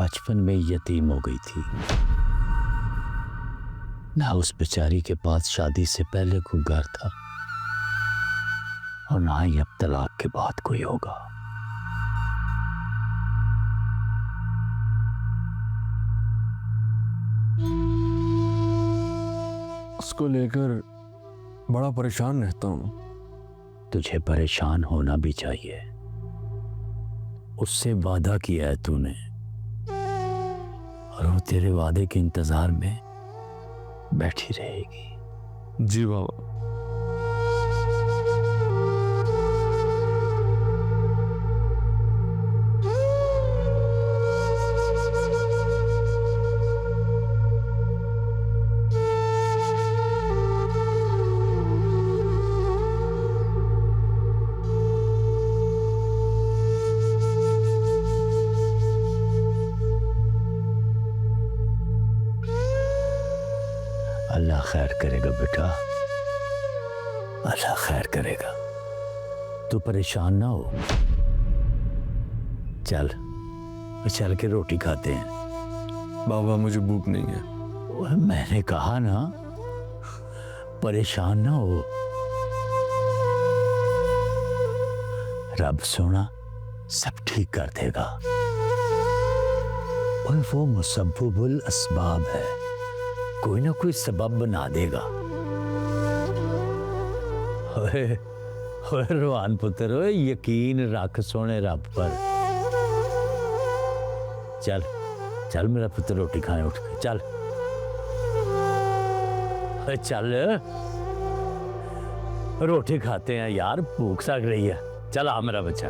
बचपन में यतीम हो गई थी। ना उस बेचारी के पास शादी से पहले कोई घर था और ना ही अब तलाक के बाद कोई होगा। उसको लेकर बड़ा परेशान रहता हूं। तुझे परेशान होना भी चाहिए। उससे वादा किया है तूने और वो तेरे वादे के इंतजार में बैठी रहेगी। जी बाबा। अल्लाह खैर करेगा बेटा, अल्लाह खैर करेगा। तू परेशान ना हो। चल चल के रोटी खाते हैं। बाबा मुझे भूख नहीं है। ओए, मैंने कहा ना परेशान ना हो। रब सोना सब ठीक कर देगा। और वो मुसब्बिबुल अस्बाब है, कोई ना कोई सबब बना देगा। ओए ओए रोहान पुत्र, ओए यकीन रख सोने रब पर। चल चल मेरा पुत्र रोटी खाने उठ के चल। ओए चल रोटी खाते हैं यार, भूख लग रही है। चल आ मेरा बच्चा।